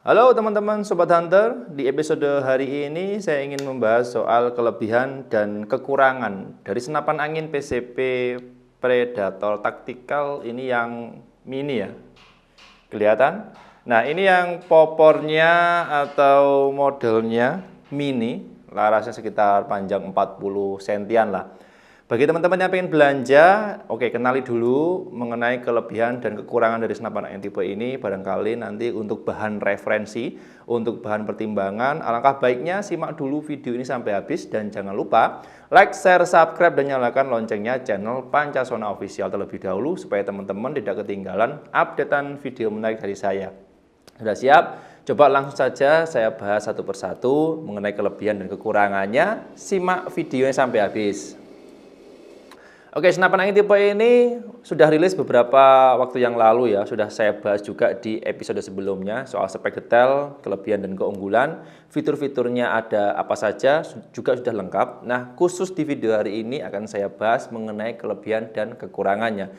Halo teman-teman Sobat Hunter, di episode hari ini saya ingin membahas soal kelebihan dan kekurangan dari senapan angin PCP Predator Tactical ini yang mini ya. Kelihatan? Nah, ini yang popornya atau modelnya mini, larasnya sekitar panjang 40 sentian lah. Bagi teman-teman yang pengen belanja, oke, kenali dulu mengenai kelebihan dan kekurangan dari senapan angin tipe ini. Barangkali nanti untuk bahan referensi, untuk bahan pertimbangan, alangkah baiknya simak dulu video ini sampai habis. Dan jangan lupa like, share, subscribe, dan nyalakan loncengnya channel Pancasona Official terlebih dahulu, supaya teman-teman tidak ketinggalan updatean video menarik dari saya. Sudah siap? Coba langsung saja saya bahas satu persatu mengenai kelebihan dan kekurangannya. Simak videonya sampai habis. Oke, senapan angin tipe ini sudah rilis beberapa waktu yang lalu ya. Sudah saya bahas juga di episode sebelumnya soal spek detail, kelebihan dan keunggulan. Fitur-fiturnya ada apa saja juga sudah lengkap. Nah, khusus di video hari ini akan saya bahas mengenai kelebihan dan kekurangannya.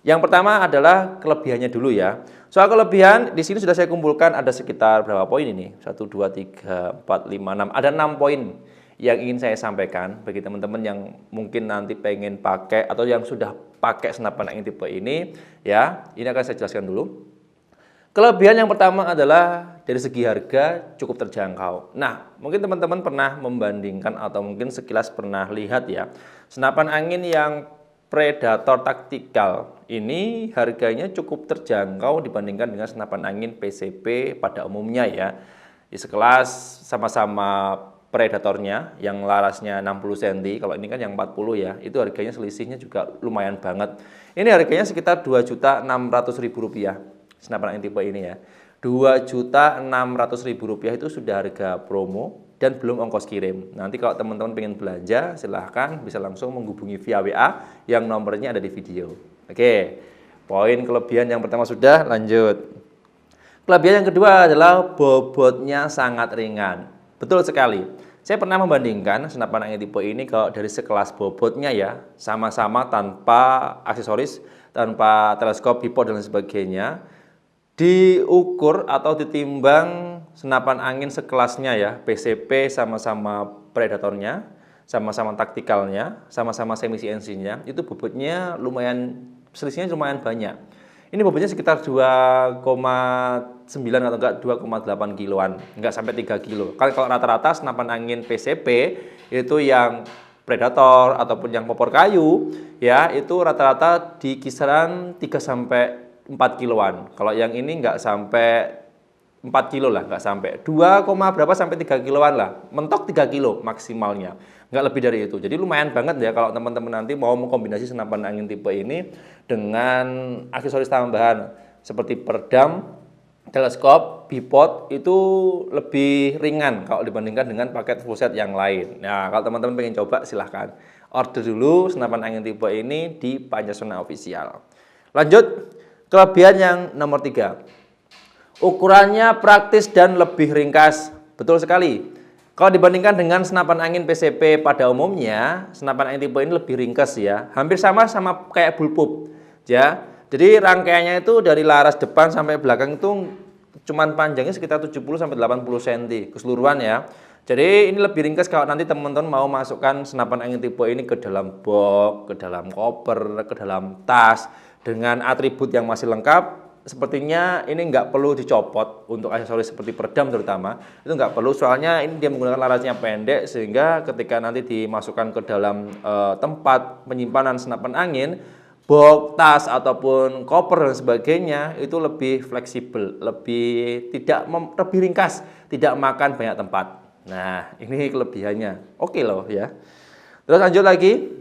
Yang pertama adalah kelebihannya dulu ya. Soal kelebihan, di sini sudah saya kumpulkan ada sekitar berapa poin ini? 1, 2, 3, 4, 5, 6. Ada 6 poin yang ingin saya sampaikan bagi teman-teman yang mungkin nanti pengen pakai atau yang sudah pakai senapan angin tipe ini ya. Ini akan saya jelaskan dulu. Kelebihan yang pertama adalah dari segi harga cukup terjangkau. Nah, mungkin teman-teman pernah membandingkan atau mungkin sekilas pernah lihat ya, senapan angin yang Predator Tactical ini harganya cukup terjangkau dibandingkan dengan senapan angin PCP pada umumnya ya. Di sekelas sama-sama Predatornya yang larasnya 60 cm, kalau ini kan yang 40 ya, itu harganya selisihnya juga lumayan banget. Ini harganya sekitar Rp2.600.000 senapan angin tipe ini ya. Rp2.600.000 itu sudah harga promo dan belum ongkos kirim. Nanti kalau teman-teman pengen belanja, silahkan bisa langsung menghubungi via WA yang nomornya ada di video. Oke, poin kelebihan yang pertama sudah, lanjut. Kelebihan yang kedua adalah bobotnya sangat ringan. Betul sekali. Saya pernah membandingkan senapan angin tipe ini kalau dari sekelas bobotnya ya, sama-sama tanpa aksesoris, tanpa teleskop, bipod dan sebagainya. Diukur atau ditimbang senapan angin sekelasnya ya, PCP sama-sama Predatornya, sama-sama taktikalnya, sama-sama semi CNC-nya, itu bobotnya lumayan, selisihnya lumayan banyak. Ini bobotnya sekitar 2,9 atau enggak 2,8 kiloan, enggak sampai 3 kilo. Kalau rata-rata senapan angin PCP itu yang Predator ataupun yang popor kayu ya, itu rata-rata di kisaran 3 sampai 4 kiloan. Kalau yang ini enggak sampai 4 kilo lah, enggak sampai 2, berapa sampai 3 kiloan lah. Mentok 3 kilo maksimalnya. Nggak lebih dari itu. Jadi lumayan banget ya kalau teman-teman nanti mau mengkombinasi senapan angin tipe ini dengan aksesoris tambahan seperti peredam, teleskop, bipod, itu lebih ringan kalau dibandingkan dengan paket full set yang lain. Nah, kalau teman-teman pengen coba silahkan order dulu senapan angin tipe ini di Pancasona Official. Lanjut, kelebihan yang nomor 3. Ukurannya praktis dan lebih ringkas. Betul sekali. Kalau dibandingkan dengan senapan angin PCP pada umumnya, senapan angin tipe ini lebih ringkas ya. Hampir sama kayak bullpup. Ya. Jadi rangkaiannya itu dari laras depan sampai belakang itu cuman panjangnya sekitar 70 sampai 80 cm keseluruhan ya. Jadi ini lebih ringkas kalau nanti teman-teman mau masukkan senapan angin tipe ini ke dalam box, ke dalam koper, ke dalam tas dengan atribut yang masih lengkap. Sepertinya ini nggak perlu dicopot untuk aksesoris seperti peredam terutama, itu nggak perlu, soalnya ini dia menggunakan larasnya pendek sehingga ketika nanti dimasukkan ke dalam tempat penyimpanan senapan angin, box, tas ataupun koper dan sebagainya itu lebih fleksibel, lebih ringkas, tidak makan banyak tempat. Nah, ini kelebihannya. Oke loh ya. Terus lanjut lagi.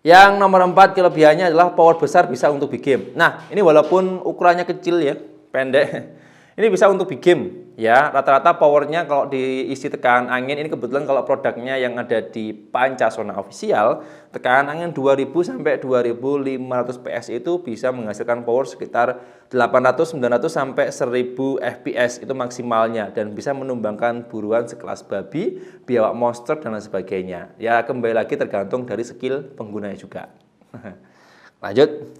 Yang nomor 4 kelebihannya adalah power besar, bisa untuk big game. Nah, ini walaupun ukurannya kecil ya, pendek, ini bisa untuk big game ya. Rata-rata powernya kalau diisi tekanan angin, ini kebetulan kalau produknya yang ada di Pancasona Official, tekanan angin 2000 sampai 2500 PS itu bisa menghasilkan power sekitar 800, 900 sampai 1000 FPS itu maksimalnya, dan bisa menumbangkan buruan sekelas babi, biawak monster dan lain sebagainya. Ya kembali lagi tergantung dari skill penggunanya juga. Lanjut.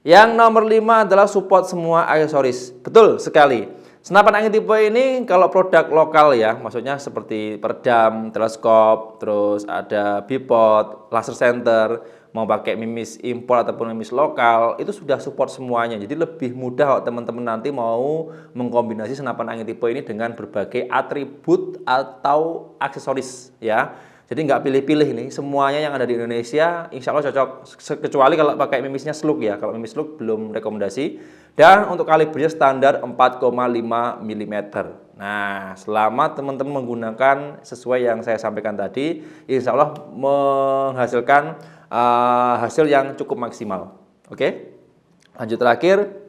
Yang nomor 5 adalah support semua aksesoris. Betul sekali. Senapan angin tipe ini kalau produk lokal ya, maksudnya seperti peredam, teleskop, terus ada bipod, laser center, mau pakai mimis impor ataupun mimis lokal, itu sudah support semuanya. Jadi lebih mudah kalau teman-teman nanti mau mengkombinasi senapan angin tipe ini dengan berbagai atribut atau aksesoris ya. Jadi nggak pilih-pilih nih, semuanya yang ada di Indonesia insya Allah cocok, kecuali kalau pakai mimisnya slug ya. Kalau mimis slug belum rekomendasi. Dan untuk kalibernya standar 4,5 mm. Nah, selama teman-teman menggunakan sesuai yang saya sampaikan tadi, insya Allah menghasilkan hasil yang cukup maksimal. Oke, lanjut terakhir.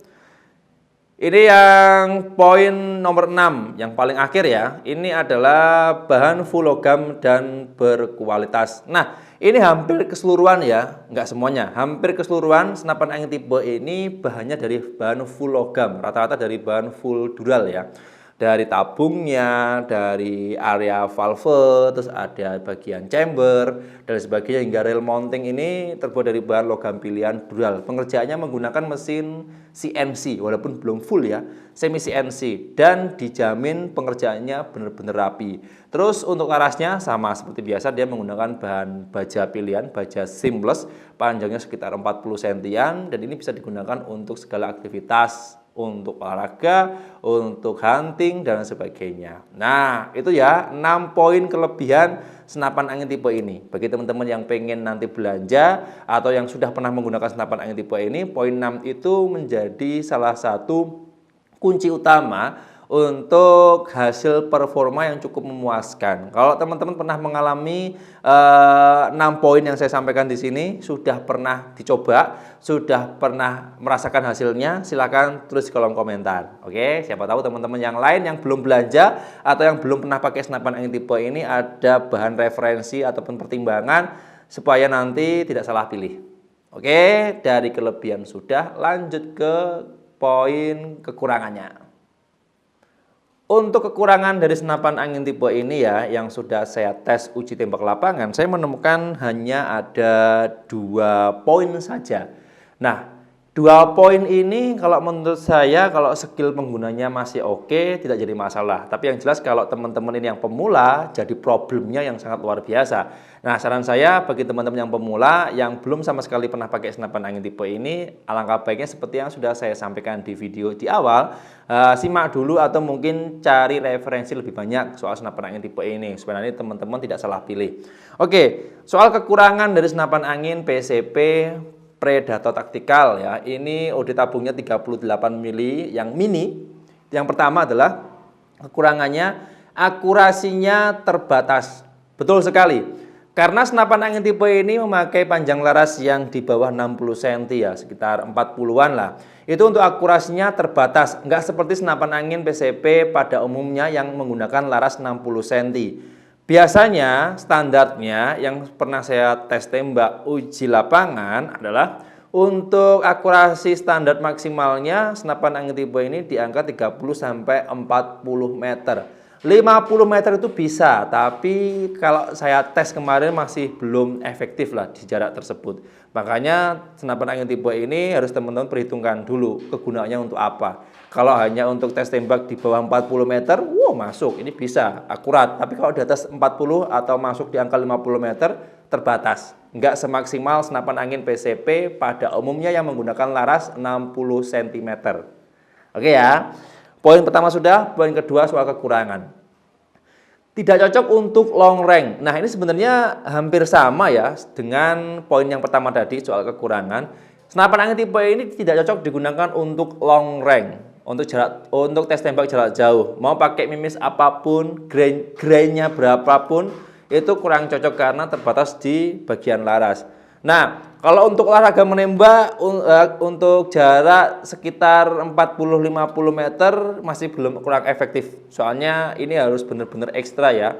Ini yang poin nomor 6, yang paling akhir ya. Ini adalah bahan full logam dan berkualitas. Nah, ini hampir keseluruhan ya, nggak semuanya. Hampir keseluruhan senapan angin tipe ini bahannya dari bahan full logam. Rata-rata dari bahan full dural ya. Dari tabungnya, dari area valve, terus ada bagian chamber, dan sebagainya hingga rail mounting ini terbuat dari bahan logam pilihan dural. Pengerjaannya menggunakan mesin CNC, walaupun belum full ya, semi CNC, dan dijamin pengerjaannya benar-benar rapi. Terus untuk larasnya sama seperti biasa, dia menggunakan bahan baja pilihan, baja seamless, panjangnya sekitar 40 cm, dan ini bisa digunakan untuk segala aktivitas, untuk olahraga, untuk hunting, dan sebagainya. Nah, itu ya 6 poin kelebihan senapan angin tipe ini. Bagi teman-teman yang pengen nanti belanja atau yang sudah pernah menggunakan senapan angin tipe ini, poin 6 itu menjadi salah satu kunci utama untuk hasil performa yang cukup memuaskan. Kalau teman-teman pernah mengalami 6 poin yang saya sampaikan di sini, sudah pernah dicoba, sudah pernah merasakan hasilnya, silakan tulis di kolom komentar. Oke, siapa tahu teman-teman yang lain yang belum belanja atau yang belum pernah pakai senapan angin tipe ini ada bahan referensi ataupun pertimbangan supaya nanti tidak salah pilih. Oke, dari kelebihan sudah, lanjut ke poin kekurangannya. Untuk kekurangan dari senapan angin tipe ini ya, yang sudah saya tes uji tembak lapangan, saya menemukan hanya ada 2 poin saja. Nah, 2 poin ini kalau menurut saya, kalau skill penggunanya masih oke, tidak jadi masalah. Tapi yang jelas kalau teman-teman ini yang pemula, jadi problemnya yang sangat luar biasa. Nah, saran saya bagi teman-teman yang pemula, yang belum sama sekali pernah pakai senapan angin tipe ini, alangkah baiknya seperti yang sudah saya sampaikan di video di awal, simak dulu atau mungkin cari referensi lebih banyak soal senapan angin tipe ini, supaya nanti teman-teman tidak salah pilih. Oke, soal kekurangan dari senapan angin PCP Predator Tactical ya, ini OD tabungnya 38 mili yang mini. Yang pertama adalah kekurangannya akurasinya terbatas. Betul sekali. Karena senapan angin tipe ini memakai panjang laras yang di bawah 60 cm ya, sekitar 40-an lah. Itu untuk akurasinya terbatas, nggak seperti senapan angin PCP pada umumnya yang menggunakan laras 60 cm. Biasanya standarnya yang pernah saya tes tembak uji lapangan adalah untuk akurasi standar maksimalnya senapan angin tipe ini di angka 30-40 meter. 50 meter itu bisa, tapi kalau saya tes kemarin masih belum efektif lah di jarak tersebut. Makanya senapan angin tipe ini harus teman-teman perhitungkan dulu kegunaannya untuk apa. Kalau hanya untuk tes tembak di bawah 40 meter, masuk, ini bisa, akurat. Tapi kalau di atas 40 atau masuk di angka 50 meter, terbatas. Nggak semaksimal senapan angin PCP pada umumnya yang menggunakan laras 60 cm. Oke ya. Poin pertama sudah, poin kedua soal kekurangan. Tidak cocok untuk long range. Nah, ini sebenarnya hampir sama ya dengan poin yang pertama tadi soal kekurangan. Senapan angin tipe ini tidak cocok digunakan untuk long range, untuk tes tembak jarak jauh. Mau pakai mimis apapun, grainnya berapapun, itu kurang cocok karena terbatas di bagian laras. Nah, kalau untuk olahraga menembak untuk jarak sekitar 40-50 meter masih belum, kurang efektif. Soalnya ini harus benar-benar ekstra ya.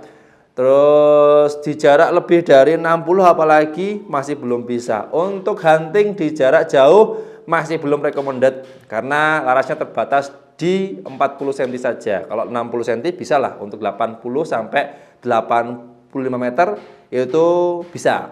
Terus di jarak lebih dari 60 apalagi masih belum bisa. Untuk hunting di jarak jauh masih belum recommended karena larasnya terbatas di 40 cm saja. Kalau 60 cm bisa lah, untuk 80 sampai 85 meter itu bisa.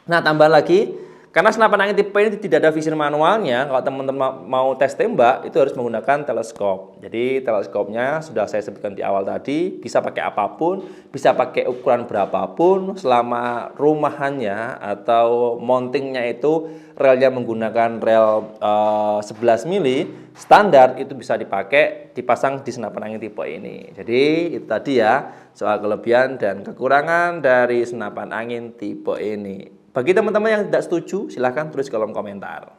Nah, tambah lagi, Karena senapan angin tipe ini tidak ada vision manualnya, kalau teman-teman mau tes tembak itu harus menggunakan teleskop. Jadi teleskopnya sudah saya sebutkan di awal tadi, bisa pakai apapun, bisa pakai ukuran berapapun, selama rumahannya atau mountingnya itu relnya menggunakan rel 11 mili standar, itu bisa dipakai dipasang di senapan angin tipe ini. Jadi itu tadi ya soal kelebihan dan kekurangan dari senapan angin tipe ini. Bagi teman-teman yang tidak setuju, silahkan tulis kolom komentar.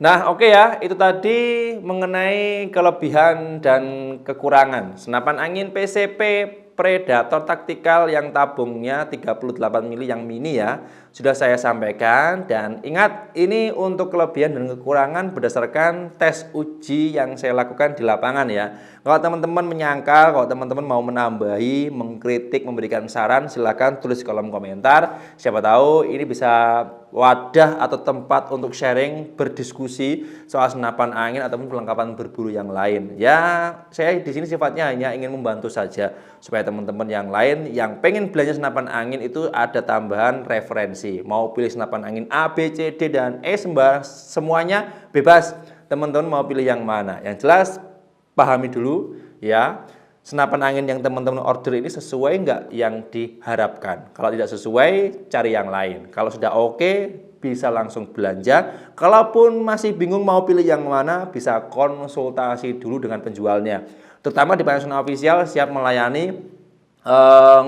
Nah, oke ya, itu tadi mengenai kelebihan dan kekurangan senapan angin PCP Predator taktikal yang tabungnya 38 mili yang mini ya. Sudah saya sampaikan, dan ingat ini untuk kelebihan dan kekurangan berdasarkan tes uji yang saya lakukan di lapangan ya. Kalau teman-teman menyangkal, kalau teman-teman mau menambahi, mengkritik, memberikan saran, silahkan tulis kolom komentar. Siapa tahu ini bisa wadah atau tempat untuk sharing, berdiskusi soal senapan angin ataupun perlengkapan berburu yang lain. Ya, saya di sini sifatnya hanya ingin membantu saja supaya teman-teman yang lain yang pengen belanja senapan angin itu ada tambahan referensi. Mau pilih senapan angin A, B, C, D, dan E, semuanya bebas. Teman-teman mau pilih yang mana? Yang jelas pahami dulu ya, senapan angin yang teman-teman order ini sesuai nggak yang diharapkan. Kalau tidak sesuai, cari yang lain. Kalau sudah oke, bisa langsung belanja. Kalaupun masih bingung mau pilih yang mana, bisa konsultasi dulu dengan penjualnya. Terutama di Panasonic Official siap melayani,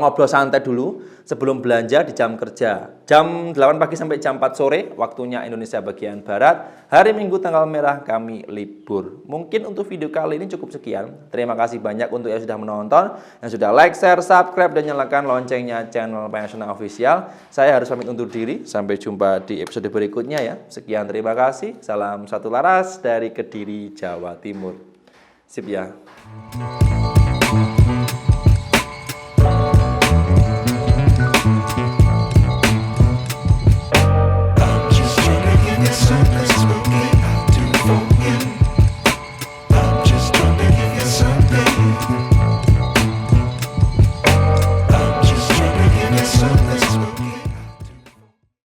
ngobrol santai dulu sebelum belanja di jam kerja. Jam 8 pagi sampai jam 4 sore, waktunya Indonesia bagian Barat. Hari Minggu tanggal merah kami libur. Mungkin untuk video kali ini cukup sekian. Terima kasih banyak untuk yang sudah menonton, yang sudah like, share, subscribe, dan nyalakan loncengnya channel Panasonic Official. Saya harus pamit undur diri. Sampai jumpa di episode berikutnya ya. Sekian, terima kasih. Salam satu laras dari Kediri, Jawa Timur. Sip ya. Just trying to give you something smooth.